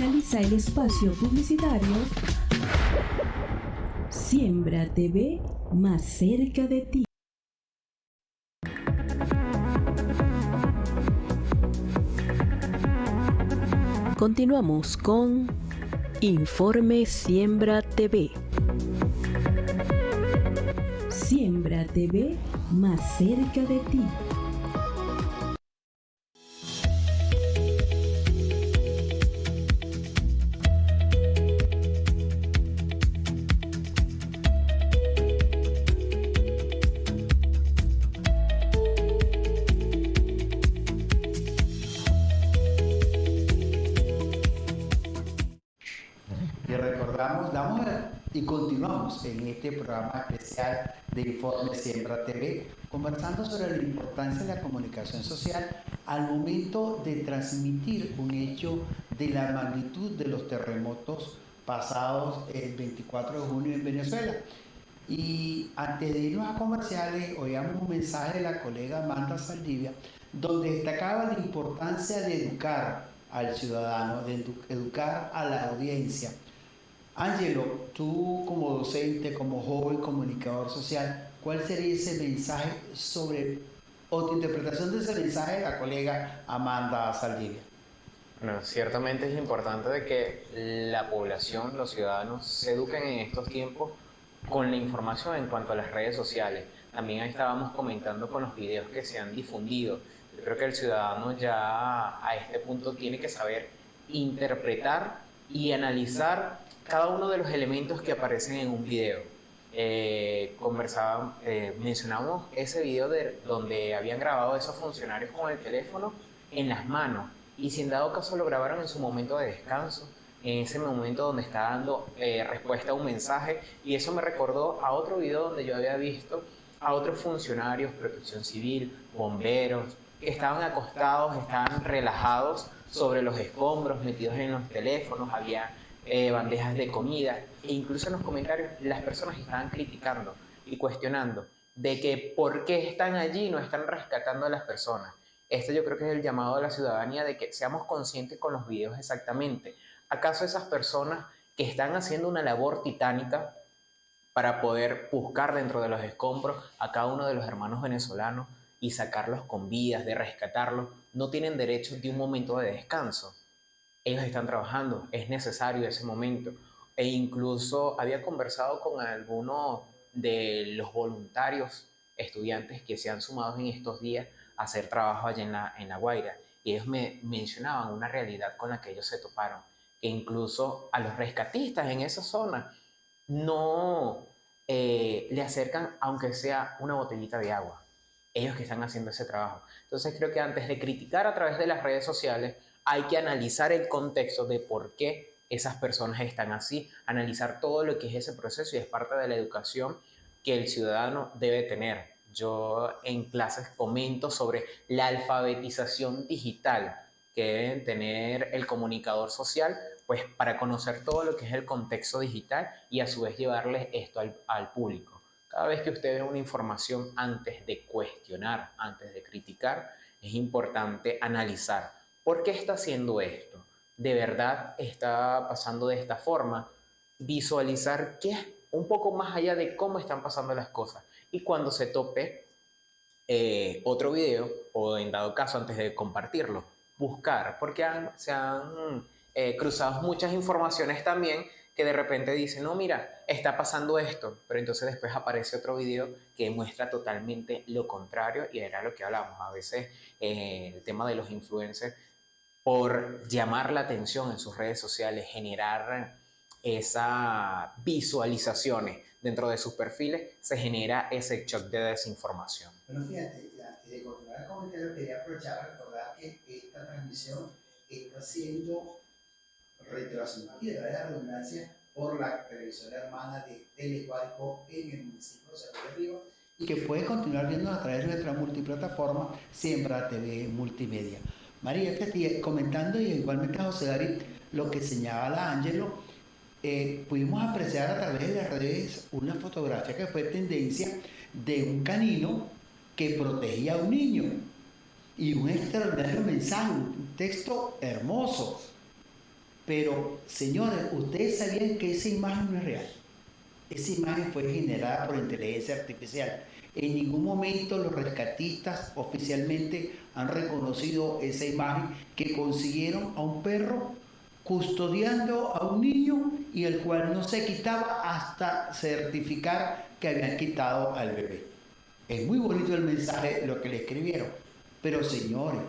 Finaliza el espacio publicitario. Siembra TV, más cerca de ti. Continuamos con Informe Siembra TV. Siembra TV, más cerca de ti. Y continuamos en este programa especial de Informe Siembra TV, conversando sobre la importancia de la comunicación social al momento de transmitir un hecho de la magnitud de los terremotos pasados el 24 de junio en Venezuela. Y antes de irnos a comerciales, oíamos un mensaje de la colega Amanda Saldivia, donde destacaba la importancia de educar al ciudadano, de educar a la audiencia. Ángelo, tú como docente, como joven comunicador social, ¿cuál sería ese mensaje o tu interpretación de ese mensaje de la colega Amanda Saldivia? Bueno, ciertamente es importante de que la población, los ciudadanos, se eduquen en estos tiempos con la información en cuanto a las redes sociales. También estábamos comentando con los videos que se han difundido. Yo creo que el ciudadano ya a este punto tiene que saber interpretar y analizar cada uno de los elementos que aparecen en un video. Mencionamos ese video donde habían grabado esos funcionarios con el teléfono en las manos y si en dado caso lo grabaron en su momento de descanso, en ese momento donde está dando respuesta a un mensaje, y eso me recordó a otro video donde yo había visto a otros funcionarios, protección civil, bomberos, que estaban acostados, estaban relajados sobre los escombros, metidos en los teléfonos, había bandejas de comida, e incluso en los comentarios las personas estaban criticando y cuestionando de que por qué están allí y no están rescatando a las personas. Esto yo creo que es el llamado de la ciudadanía, de que seamos conscientes con los videos exactamente. ¿Acaso esas personas que están haciendo una labor titánica para poder buscar dentro de los escombros a cada uno de los hermanos venezolanos y sacarlos con vidas, de rescatarlos, no tienen derecho de un momento de descanso? Ellos están trabajando, es necesario ese momento. E incluso había conversado con algunos de los voluntarios estudiantes que se han sumado en estos días a hacer trabajo allá en la Guaira, y ellos me mencionaban una realidad con la que ellos se toparon, que incluso a los rescatistas en esa zona no le acercan aunque sea una botellita de agua, ellos que están haciendo ese trabajo. Entonces creo que antes de criticar a través de las redes sociales, hay que analizar el contexto de por qué esas personas están así, analizar todo lo que es ese proceso, y es parte de la educación que el ciudadano debe tener. Yo en clases comento sobre la alfabetización digital que deben tener el comunicador social, pues para conocer todo lo que es el contexto digital y a su vez llevarles esto al público. Cada vez que usted ve una información, antes de cuestionar, antes de criticar, es importante analizar. ¿Por qué está haciendo esto? ¿De verdad está pasando de esta forma? Visualizar qué es un poco más allá de cómo están pasando las cosas. Y cuando se tope otro video, o en dado caso antes de compartirlo, buscar, porque se han cruzado muchas informaciones también que de repente dicen, no, mira, está pasando esto, pero entonces después aparece otro video que muestra totalmente lo contrario, y era lo que hablamos. A veces el tema de los influencers, por llamar la atención en sus redes sociales, generar esas visualizaciones dentro de sus perfiles, se genera ese shock de desinformación. Bueno, fíjate, antes de continuar el comentario, quería aprovechar a recordar que esta transmisión está siendo retransmitida, de la redundancia, por la televisora hermana de Telecuarco en el municipio de Cerro de Río, y que puedes continuar viendo a través de nuestra multiplataforma Siembra TV Multimedia. María, comentando, y igualmente a José David, lo que señala Ángelo, pudimos apreciar a través de las redes una fotografía que fue tendencia de un canino que protegía a un niño, y un extraordinario mensaje, un texto hermoso. Pero, señores, ustedes sabían que esa imagen no es real. Esa imagen fue generada por inteligencia artificial. En ningún momento los rescatistas oficialmente han reconocido esa imagen que consiguieron a un perro custodiando a un niño y el cual no se quitaba hasta certificar que habían quitado al bebé. Es muy bonito el mensaje, lo que le escribieron. Pero señores,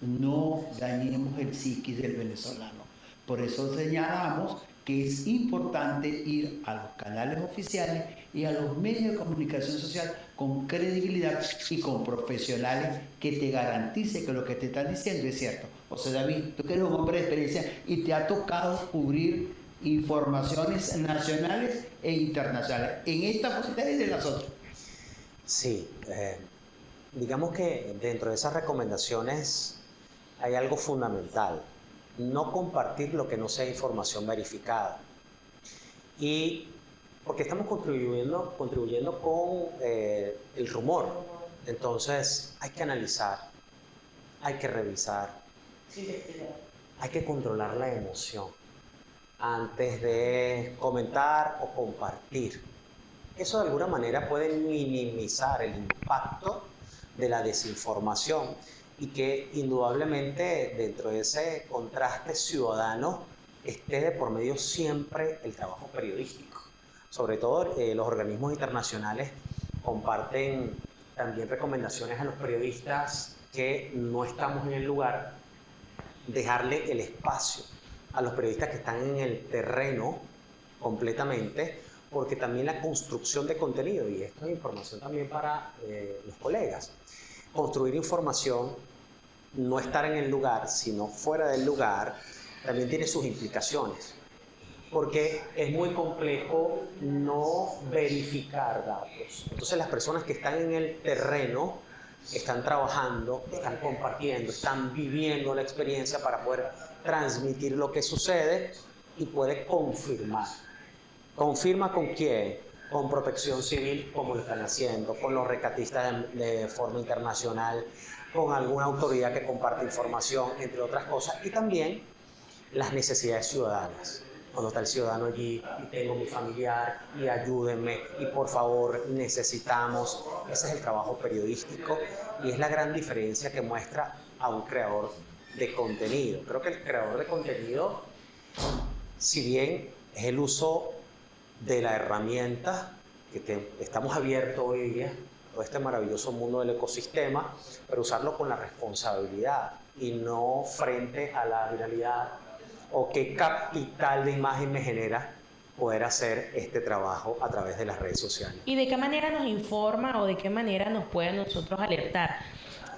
no dañemos el psiquis del venezolano. Por eso señalamos que es importante ir a los canales oficiales y a los medios de comunicación social con credibilidad y con profesionales que te garantice que lo que te están diciendo es cierto. O sea, David, tú que eres un hombre de experiencia y te ha tocado cubrir informaciones nacionales e internacionales en esta posibilidad y de las otras. Sí, digamos que dentro de esas recomendaciones hay algo fundamental: no compartir lo que no sea información verificada. Y porque estamos contribuyendo con el rumor. Entonces hay que analizar, hay que revisar, hay que controlar la emoción antes de comentar o compartir. Eso de alguna manera puede minimizar el impacto de la desinformación y que indudablemente dentro de ese contraste ciudadano esté de por medio siempre el trabajo periodístico. Sobre todo los organismos internacionales comparten también recomendaciones a los periodistas que no estamos en el lugar, dejarle el espacio a los periodistas que están en el terreno completamente, porque también la construcción de contenido, y esto es información también para los colegas, construir información, no estar en el lugar, sino fuera del lugar, también tiene sus implicaciones, porque es muy complejo no verificar datos. Entonces las personas que están en el terreno están trabajando, están compartiendo, están viviendo la experiencia para poder transmitir lo que sucede y puede confirmar. ¿Confirma con quién? Con Protección Civil, como lo están haciendo, con los rescatistas de forma internacional, con alguna autoridad que comparte información, entre otras cosas, y también las necesidades ciudadanas. Cuando está el ciudadano allí y tengo mi familiar y ayúdenme y por favor necesitamos. Ese es el trabajo periodístico y es la gran diferencia que muestra a un creador de contenido. Creo que el creador de contenido, si bien es el uso de la herramienta, estamos abiertos hoy día, todo este maravilloso mundo del ecosistema, pero usarlo con la responsabilidad y no frente a la viralidad o qué capital de imagen me genera poder hacer este trabajo a través de las redes sociales. ¿Y de qué manera nos informa o de qué manera nos puede nosotros alertar?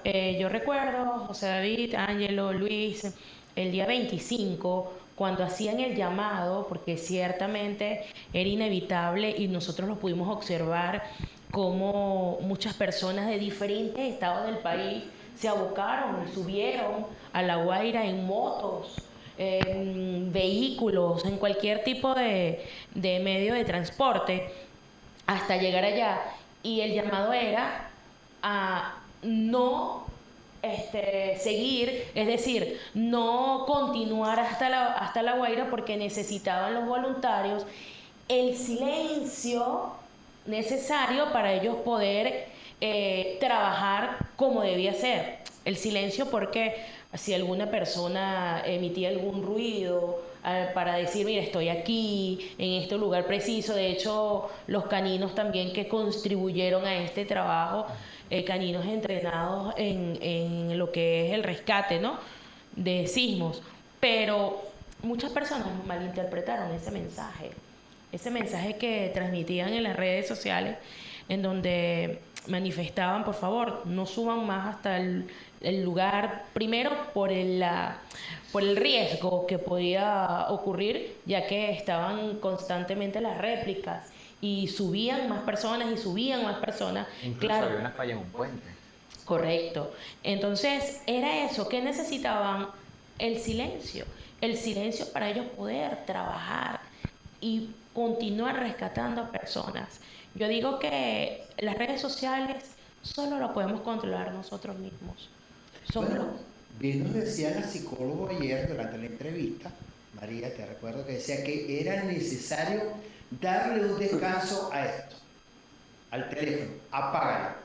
Yo recuerdo, José David, Ángelo, Luis, el día 25, cuando hacían el llamado, porque ciertamente era inevitable y nosotros lo pudimos observar, como muchas personas de diferentes estados del país se abocaron y subieron a La Guaira en motos, en vehículos, en cualquier tipo de medio de transporte, hasta llegar allá. Y el llamado era a no seguir, es decir, no continuar hasta la Guaira, porque necesitaban los voluntarios el silencio necesario para ellos poder trabajar como debía ser. El silencio, porque si alguna persona emitía algún ruido para decir, mira, estoy aquí, en este lugar preciso. De hecho, los caninos también que contribuyeron a este trabajo, caninos entrenados en lo que es el rescate, ¿no?, de sismos. Pero muchas personas malinterpretaron ese mensaje que transmitían en las redes sociales, en donde manifestaban, por favor, no suban más hasta el lugar, primero por el riesgo que podía ocurrir, ya que estaban constantemente las réplicas y subían más personas. Incluso Claro, había una falla en un puente. correcto. Entonces era eso, que necesitaban el silencio para ellos poder trabajar y continuar rescatando a personas. Yo digo que las redes sociales solo lo podemos controlar nosotros mismos. Bueno, bien nos decía la psicóloga ayer durante la entrevista María, te recuerdo que decía que era necesario darle un descanso a esto, al teléfono, apágalo,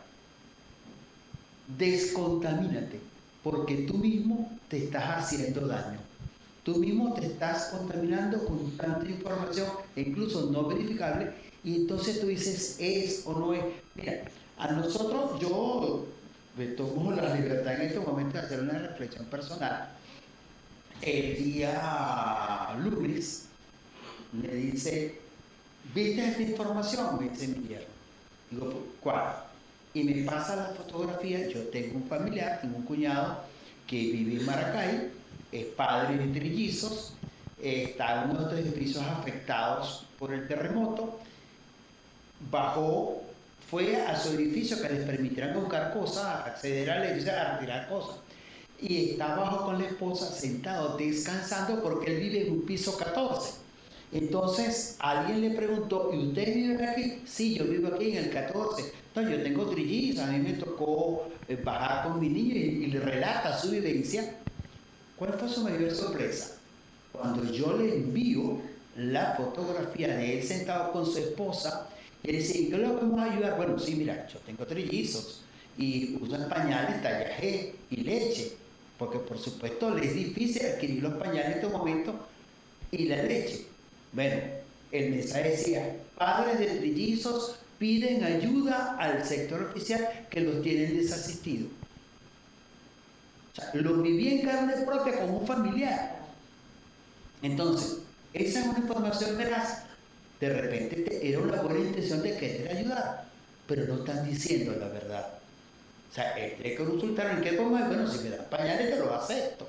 descontamínate, porque tú mismo te estás haciendo daño. Tú mismo te estás contaminando con tanta información, incluso no verificable, y entonces tú dices, ¿es o no es? Mira, a nosotros, yo me tomo la libertad en este momento de hacer una reflexión personal. El día lunes me dice, ¿viste esta información? Me dice mi yerno. Digo, ¿cuál? Y me pasa la fotografía. Yo tengo un familiar, tengo un cuñado que vive en Maracay, es padre de trillizos, está en uno de los edificios afectados por el terremoto, bajó, fue a su edificio que les permitieran buscar cosas, acceder al edificio, a retirar cosas, y está abajo con la esposa sentado descansando porque él vive en un piso 14. Entonces alguien le preguntó, ¿y usted vive aquí? Sí, yo vivo aquí en el 14. Entonces yo tengo trillizos, a mí me tocó bajar con mi niño y le relata su vivencia. ¿Cuál fue su mayor sorpresa? Cuando yo le envío la fotografía de él sentado con su esposa, él dice, ¿y qué le podemos ayudar? Bueno, sí, mira, yo tengo trillizos y usan pañales talla G y leche, porque por supuesto le es difícil adquirir los pañales en este momento y la leche. Bueno, el mensaje decía, padres de trillizos piden ayuda al sector oficial que los tienen desasistidos. O sea, lo viví en carne propia con un familiar. Entonces, esa es una información veraz. De repente era una buena intención de querer ayudar, pero no están diciendo la verdad. O sea, hay que consultar en qué forma, bueno, si me dan pañales te lo acepto.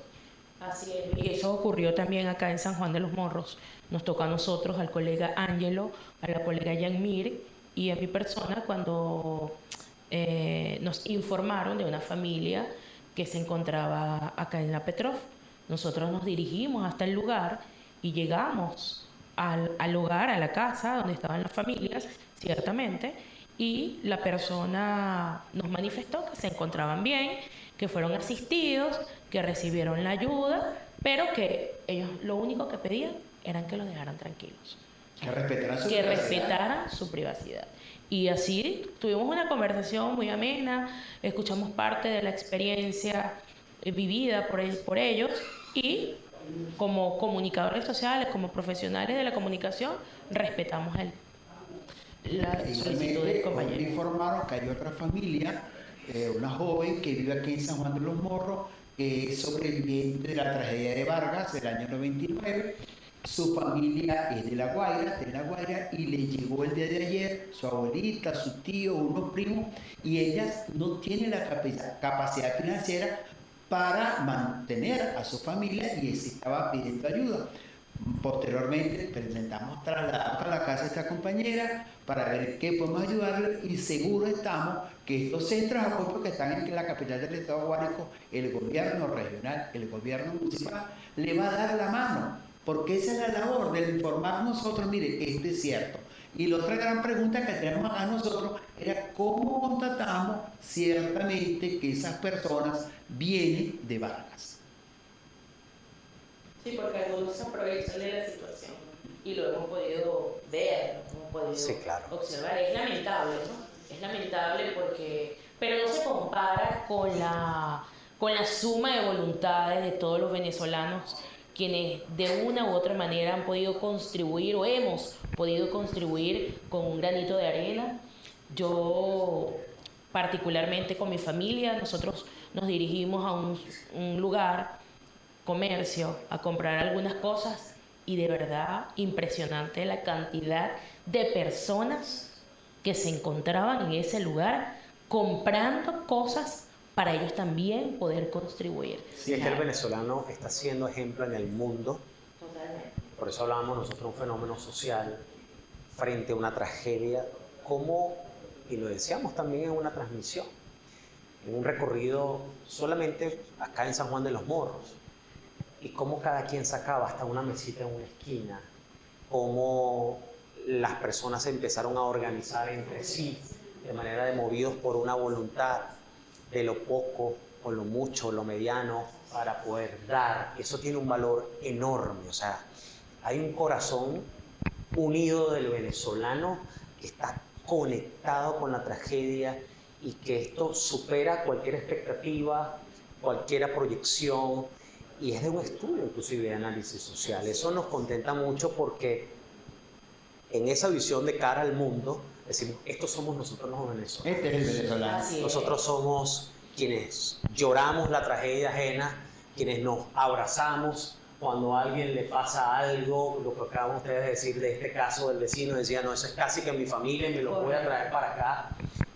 Así es, y eso ocurrió también acá en San Juan de los Morros. Nos tocó a nosotros, al colega Ángelo, a la colega Yanmir y a mi persona cuando nos informaron de una familia que se encontraba acá en la Petrov. Nosotros nos dirigimos hasta el lugar y llegamos al hogar, a la casa donde estaban las familias, ciertamente, y la persona nos manifestó que se encontraban bien, que fueron asistidos, que recibieron la ayuda, pero que ellos lo único que pedían era que los dejaran tranquilos. Que respetaran su privacidad. Y así tuvimos una conversación muy amena, escuchamos parte de la experiencia vivida por ellos y como comunicadores sociales, como profesionales de la comunicación, respetamos la solicitud del compañero. Me informaron que hay otra familia, una joven que vive aquí en San Juan de los Morros, que es sobreviviente de la tragedia de Vargas del año 99. Su familia es de La Guaira, y le llegó el día de ayer su abuelita, su tío, unos primos, y ellas no tienen la capacidad financiera para mantener a su familia y se estaba pidiendo ayuda. Posteriormente presentamos traslados a la casa de esta compañera para ver qué podemos ayudarle y seguro estamos que estos centros de apoyo que están en la capital del estado Guárico, el gobierno regional, el gobierno municipal, le va a dar la mano, porque esa es la labor de informar nosotros, mire, esto es cierto. Y la otra gran pregunta que tenemos a nosotros era cómo constatamos ciertamente que esas personas vienen de Vargas. Sí, porque algunos se aprovechan de la situación y lo hemos podido ver, lo hemos podido sí, claro. observar. Es lamentable, ¿no? Es lamentable porque, pero no se compara con la suma de voluntades de todos los venezolanos quienes de una u otra manera han podido contribuir o hemos podido contribuir con un granito de arena. Yo particularmente con mi familia, nosotros nos dirigimos a un lugar, comercio, a comprar algunas cosas y de verdad impresionante la cantidad de personas que se encontraban en ese lugar comprando cosas para ellos también poder contribuir. Sí, es que el venezolano está siendo ejemplo en el mundo. Totalmente. Por eso hablábamos nosotros de un fenómeno social frente a una tragedia, como, y lo decíamos también en una transmisión, en un recorrido solamente acá en San Juan de los Morros, y cómo cada quien sacaba hasta una mesita en una esquina, cómo las personas se empezaron a organizar entre sí, de manera de movidos por una voluntad de lo poco o lo mucho, o lo mediano, para poder dar. Eso tiene un valor enorme. O sea, hay un corazón unido del venezolano que está conectado con la tragedia y que esto supera cualquier expectativa, cualquier proyección, y es de un estudio inclusive de análisis social. Eso nos contenta mucho porque en esa visión de cara al mundo decimos, estos somos nosotros los venezolanos. Este es el venezolano. Nosotros somos quienes lloramos la tragedia ajena, quienes nos abrazamos cuando a alguien le pasa algo, lo que acaban ustedes de decir de este caso del vecino, decía, no, eso es casi que mi familia y me lo voy a traer para acá,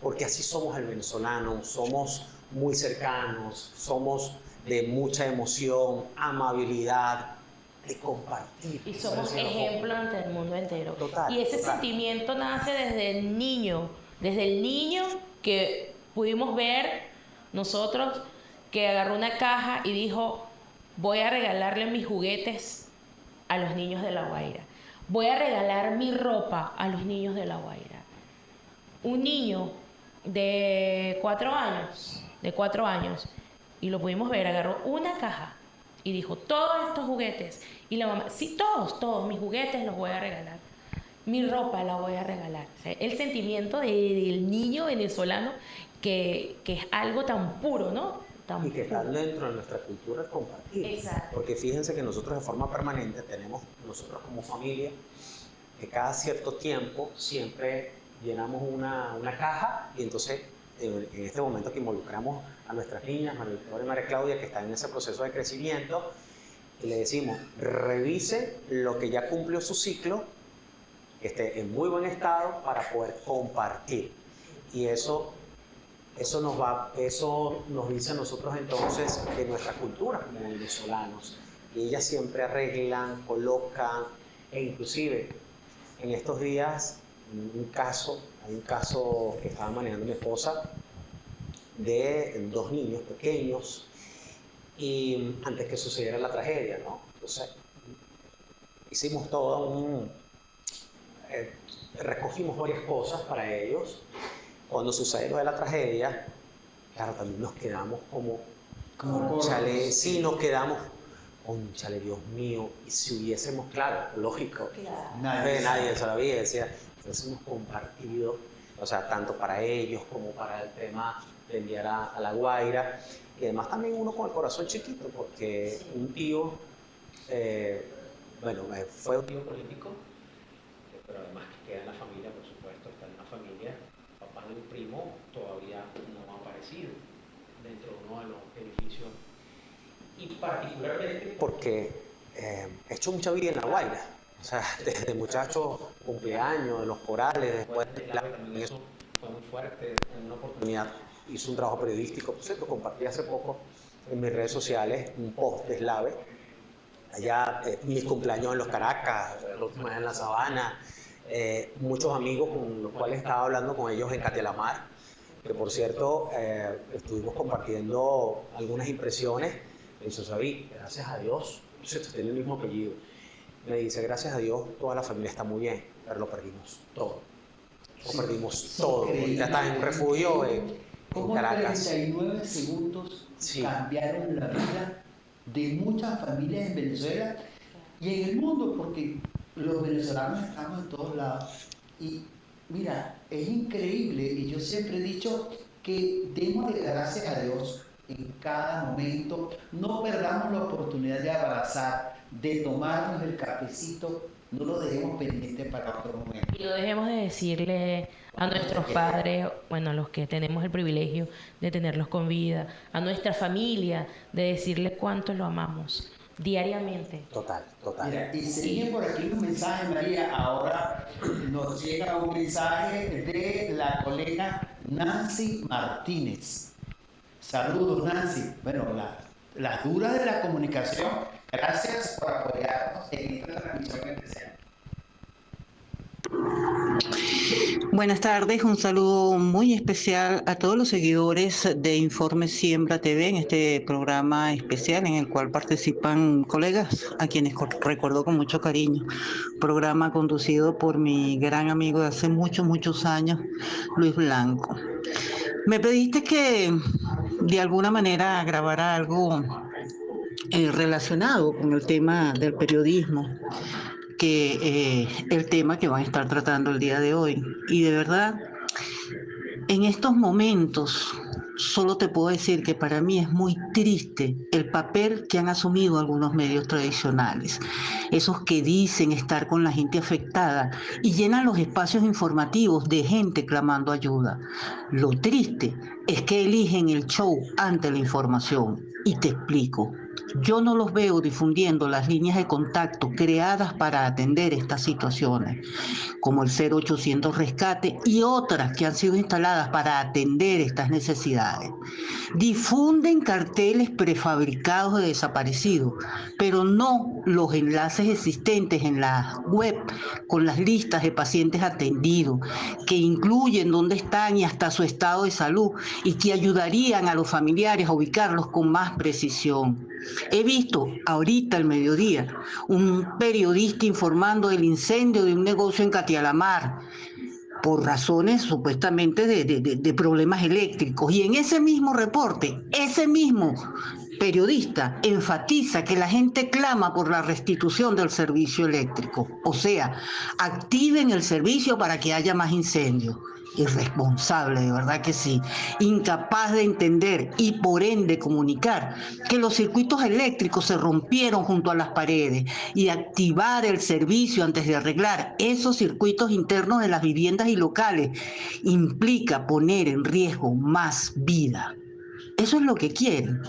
porque así somos el venezolano, somos muy cercanos, somos de mucha emoción, amabilidad, de compartir. Y somos ejemplo ante el mundo entero. Total, y ese total. sentimiento nace desde el niño que pudimos ver nosotros, que agarró una caja y dijo, voy a regalarle mis juguetes a los niños de La Guaira. Voy a regalar mi ropa a los niños de La Guaira. Un niño de 4 años, y lo pudimos ver, agarró una caja y dijo, todos estos juguetes. Y la mamá, sí, todos mis juguetes los voy a regalar. Mi ropa la voy a regalar. O sea, el sentimiento del niño venezolano que es algo tan puro, ¿no? Y que está dentro de nuestra cultura compartir. Exacto. Porque fíjense que nosotros de forma permanente tenemos, nosotros como familia, que cada cierto tiempo siempre llenamos una caja y entonces en este momento que involucramos a nuestras niñas, María Victoria y María Claudia, que están en ese proceso de crecimiento, y le decimos, revisen lo que ya cumplió su ciclo, que esté en muy buen estado para poder compartir. Y eso nos dice a nosotros entonces de nuestra cultura como venezolanos. Y ellas siempre arreglan, colocan, e inclusive en estos días hay un caso que estaba manejando mi esposa de 2 niños pequeños y antes que sucediera la tragedia, ¿no? Entonces hicimos recogimos varias cosas para ellos. Cuando sucede lo de la tragedia, claro, también nos quedamos como cónchale, sí, nos quedamos, cónchale, Dios mío, y si hubiésemos, claro, lógico, nadie se lo había, decía, hubiésemos compartido, o sea, tanto para ellos como para el tema de enviar a La Guaira, y además también uno con el corazón chiquito, porque un tío, fue un tío político, pero además que queda en la familia, por supuesto, está en la familia. Papá de un primo todavía no ha aparecido dentro de uno de los edificios. Y particularmente porque he hecho mucha vida en La Guaira. O sea, desde muchachos, cumpleaños, de los corales, después de también eso fue muy fuerte. En una oportunidad hice un trabajo periodístico, por cierto, compartí hace poco en mis redes sociales un post de Slave. Allá, mis cumpleaños en los Caracas, la última vez en la Sabana. Muchos amigos con los cuales estaba hablando con ellos en Catelamar, que por cierto estuvimos compartiendo algunas impresiones. Me dice, David, gracias a Dios, por cierto, tiene el mismo apellido. Me dice, gracias a Dios, toda la familia está muy bien, pero lo perdimos todo. Lo perdimos todo. Ya está en un refugio en Caracas. 39 segundos cambiaron la vida de muchas familias en Venezuela y en el mundo, porque los venezolanos estamos en todos lados. Y mira, es increíble, y yo siempre he dicho que demos de gracias a Dios en cada momento, no perdamos la oportunidad de abrazar, de tomarnos el cafecito, no lo dejemos pendiente para otro momento. Y no dejemos de decirle a nuestros padres, bueno, a los que tenemos el privilegio de tenerlos con vida, a nuestra familia, de decirles cuánto lo amamos diariamente. Total. Mira, y seguimos por aquí un mensaje, María. Ahora nos llega un mensaje de la colega Nancy Martínez. Saludos, Nancy. Bueno, las duras de la comunicación. Gracias por apoyarnos en esta transmisión especial. Buenas tardes, un saludo muy especial a todos los seguidores de Informe Siembra TV en este programa especial en el cual participan colegas a quienes recuerdo con mucho cariño. Programa conducido por mi gran amigo de hace muchos años, Luis Blanco. Me pediste que de alguna manera grabar algo relacionado con el tema del periodismo, que el tema que van a estar tratando el día de hoy. Y de verdad, en estos momentos, solo te puedo decir que para mí es muy triste el papel que han asumido algunos medios tradicionales, esos que dicen estar con la gente afectada y llenan los espacios informativos de gente clamando ayuda. Lo triste es que eligen el show ante la información. Y te explico. Yo no los veo difundiendo las líneas de contacto creadas para atender estas situaciones, como el 0800 Rescate y otras que han sido instaladas para atender estas necesidades. Difunden carteles prefabricados de desaparecidos, pero no los enlaces existentes en la web con las listas de pacientes atendidos, que incluyen dónde están y hasta su estado de salud, y que ayudarían a los familiares a ubicarlos con más precisión. He visto ahorita al mediodía un periodista informando del incendio de un negocio en Catialamar por razones supuestamente de problemas eléctricos. Y en ese mismo reporte, ese mismo periodista enfatiza que la gente clama por la restitución del servicio eléctrico. O sea, activen el servicio para que haya más incendios. Irresponsable, de verdad que sí. Incapaz de entender y por ende comunicar que los circuitos eléctricos se rompieron junto a las paredes, y activar el servicio antes de arreglar esos circuitos internos de las viviendas y locales implica poner en riesgo más vida. Eso es lo que quieren.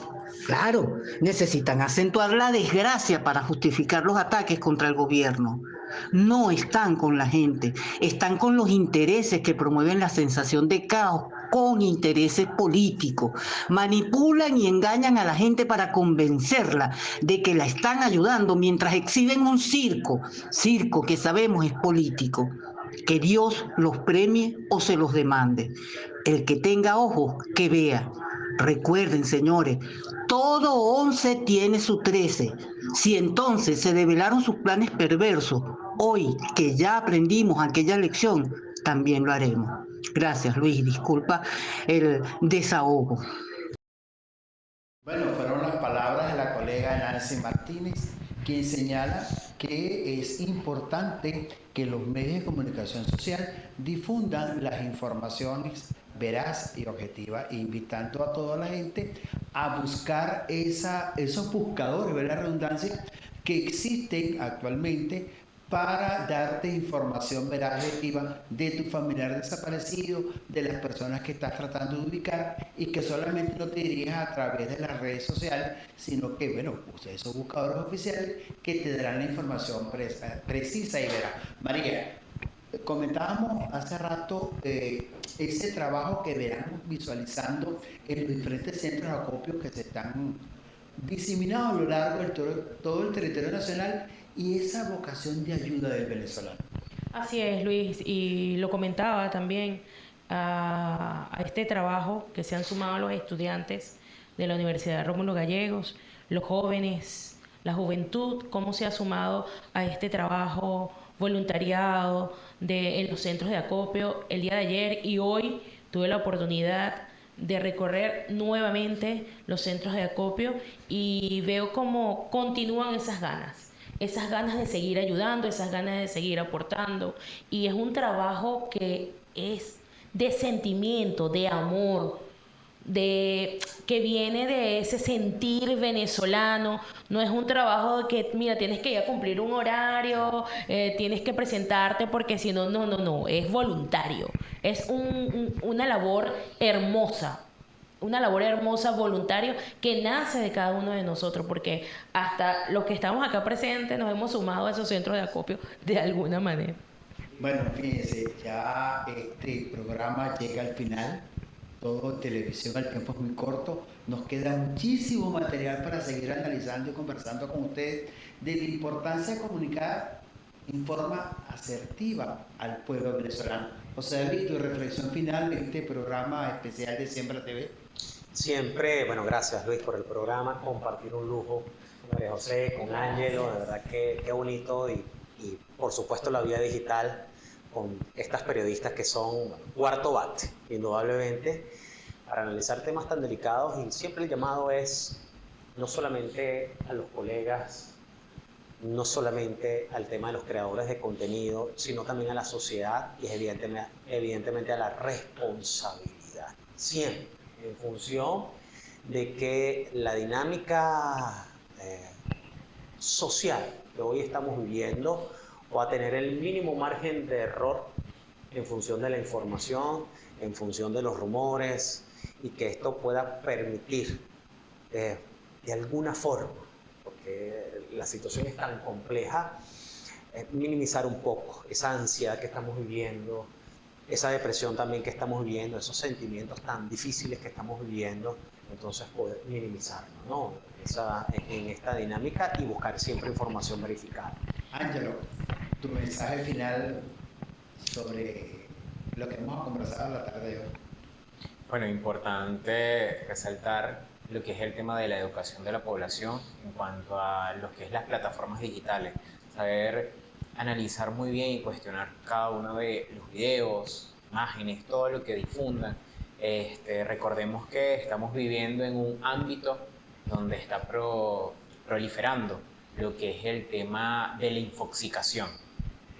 Claro, necesitan acentuar la desgracia para justificar los ataques contra el gobierno. No están con la gente, están con los intereses que promueven la sensación de caos, con intereses políticos. Manipulan y engañan a la gente para convencerla de que la están ayudando mientras exhiben un circo que sabemos es político. Que Dios los premie o se los demande. El que tenga ojos, que vea. Recuerden, señores, todo 11 tiene su 13. Si entonces se develaron sus planes perversos, hoy que ya aprendimos aquella lección, también lo haremos. Gracias, Luis. Disculpa el desahogo. Bueno, fueron las palabras de la colega Nancy Martínez, quien señala que es importante que los medios de comunicación social difundan las informaciones veraz y objetiva, invitando a toda la gente a buscar esos buscadores, ¿verdad? La redundancia, que existen actualmente para darte información veraz y objetiva de tu familiar desaparecido, de las personas que estás tratando de ubicar, y que solamente no te dirijas a través de las redes sociales, sino que, bueno, usa esos buscadores oficiales que te darán la información precisa y veraz. María, comentábamos hace rato ese trabajo que verán visualizando en los diferentes centros de acopio que se están diseminados a lo largo de todo el territorio nacional, y esa vocación de ayuda del venezolano. Así es, Luis, y lo comentaba también a este trabajo que se han sumado los estudiantes de la Universidad Rómulo Gallegos, los jóvenes, la juventud, cómo se ha sumado a este trabajo voluntariado en los centros de acopio. El día de ayer y hoy tuve la oportunidad de recorrer nuevamente los centros de acopio y veo cómo continúan esas ganas de seguir ayudando, esas ganas de seguir aportando, y es un trabajo que es de sentimiento, de amor, que viene de ese sentir venezolano. No es un trabajo de que, mira, tienes que ir a cumplir un horario, tienes que presentarte porque si no, no, es voluntario. Es una labor hermosa. Una labor hermosa, voluntario, que nace de cada uno de nosotros, porque hasta los que estamos acá presentes nos hemos sumado a esos centros de acopio de alguna manera. Bueno, fíjense, ya este programa llega al final. Todo televisión, el tiempo es muy corto. Nos queda muchísimo material para seguir analizando y conversando con ustedes de la importancia de comunicar en forma asertiva al pueblo venezolano. José David, tu reflexión final de este programa especial de Siembra TV. Siempre, bueno, gracias Luis por el programa, compartir un lujo con María José, con Ángelo, de verdad que qué bonito, y por supuesto la vía digital con estas periodistas que son cuarto bate, indudablemente. para analizar temas tan delicados, y siempre el llamado es no solamente a los colegas, no solamente al tema de los creadores de contenido, sino también a la sociedad y evidentemente a la responsabilidad. Siempre en función de que la dinámica social que hoy estamos viviendo va a tener el mínimo margen de error en función de la información, en función de los rumores, y que esto pueda permitir de alguna forma, porque la situación es tan compleja, minimizar un poco esa ansiedad que estamos viviendo, esa depresión también que estamos viviendo, esos sentimientos tan difíciles que estamos viviendo. Entonces poder minimizarlo, ¿no? En esta dinámica, y buscar siempre información verificada. Ángelo, tu mensaje final sobre lo que hemos conversado la tarde de hoy. Bueno, importante resaltar lo que es el tema de la educación de la población en cuanto a lo que es las plataformas digitales. Saber analizar muy bien y cuestionar cada uno de los videos, imágenes, todo lo que difundan. Recordemos que estamos viviendo en un ámbito donde está proliferando lo que es el tema de la infoxicación,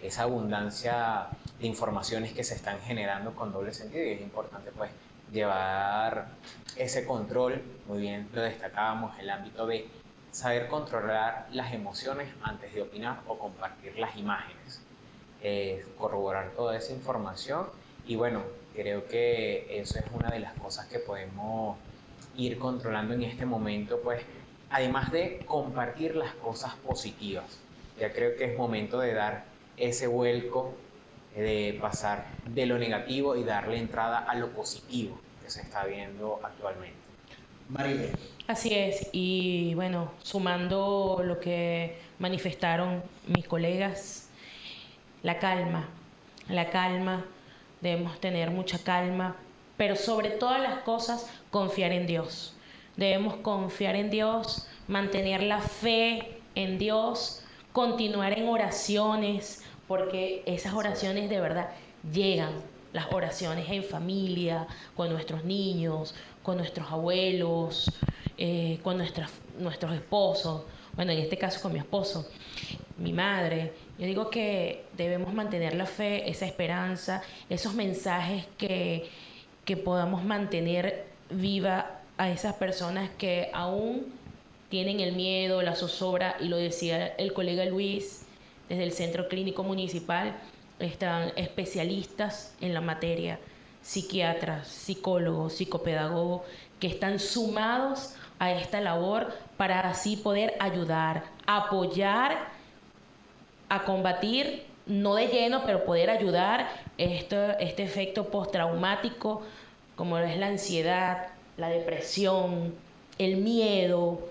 esa abundancia de informaciones que se están generando con doble sentido, y es importante pues llevar ese control. Muy bien lo destacábamos, el ámbito de saber controlar las emociones antes de opinar o compartir las imágenes, corroborar toda esa información. Y bueno, creo que eso es una de las cosas que podemos ir controlando en este momento, pues además de compartir las cosas positivas. Ya creo que es momento de dar ese vuelco, de pasar de lo negativo y darle entrada a lo positivo que se está viendo actualmente. María. Así es, y bueno, sumando lo que manifestaron mis colegas, la calma, debemos tener mucha calma, pero sobre todas las cosas confiar en Dios. Debemos confiar en Dios, mantener la fe en Dios, continuar en oraciones, porque esas oraciones de verdad llegan. Las oraciones en familia, con nuestros niños, con nuestros abuelos, con nuestros esposos, bueno, en este caso con mi esposo, mi madre. Yo digo que debemos mantener la fe, esa esperanza, esos mensajes que podamos mantener viva a esas personas que aún tienen el miedo, la zozobra, y lo decía el colega Luis, desde el Centro Clínico Municipal, están especialistas en la materia, psiquiatras, psicólogos, psicopedagogos, que están sumados a esta labor para así poder ayudar, apoyar, a combatir, no de lleno, pero poder ayudar este efecto postraumático, como es la ansiedad, la depresión, el miedo.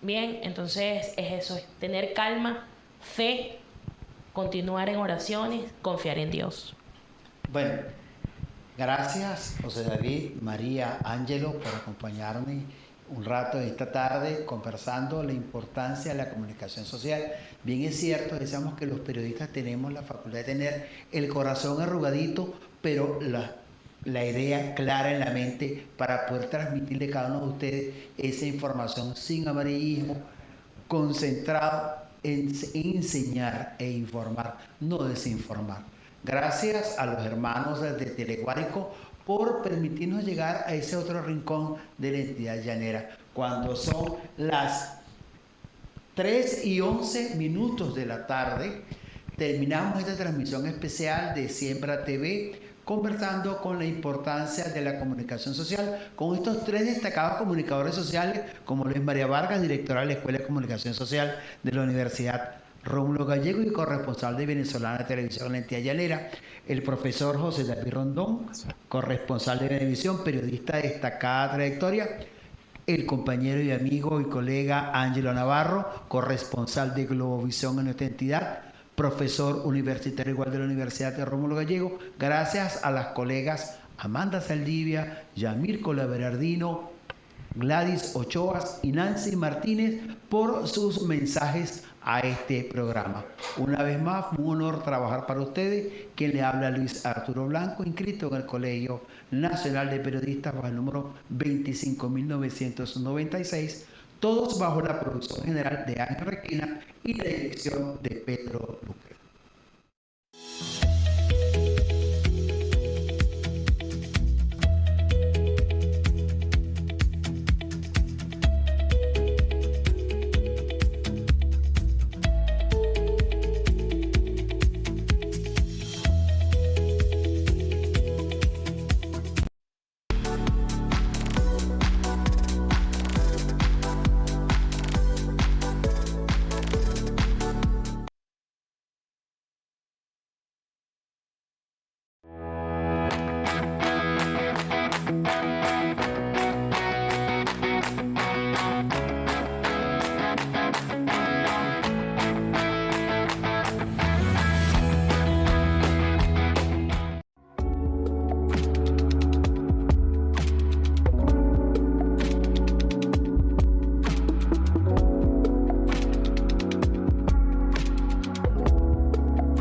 Bien, entonces es eso, es tener calma, fe, continuar en oraciones, confiar en Dios. Bueno, gracias José David, María, Ángelo, por acompañarme un rato esta tarde conversando la importancia de la comunicación social. Bien es cierto, decíamos que los periodistas tenemos la facultad de tener el corazón arrugadito, pero la idea clara en la mente para poder transmitirle a cada uno de ustedes esa información sin amarillismo, concentrado en enseñar e informar, no desinformar. Gracias a los hermanos de Teleguárico por permitirnos llegar a ese otro rincón de la entidad llanera, cuando son las 3:11 de la tarde. Terminamos esta transmisión especial de Siembra TV, conversando con la importancia de la comunicación social con estos tres destacados comunicadores sociales, como Luis María Vargas, directora de la Escuela de Comunicación Social de la Universidad Rómulo Gallego y corresponsal de Venezolana de Televisión en la entidad llanera, el profesor José David Rondón, corresponsal de Venevisión, periodista de destacada trayectoria, el compañero y amigo y colega Ángelo Navarro, corresponsal de Globovisión en nuestra entidad, profesor universitario igual de la Universidad de Rómulo Gallego. Gracias a las colegas Amanda Saldivia, Yamir Colaberardino, Gladys Ochoa y Nancy Martínez por sus mensajes a este programa. Una vez más, un honor trabajar para ustedes. Quien le habla, Luis Arturo Blanco, inscrito en el Colegio Nacional de Periodistas bajo el número 25.996, todos bajo la producción general de Ángel Requena y la dirección de Pedro Luca.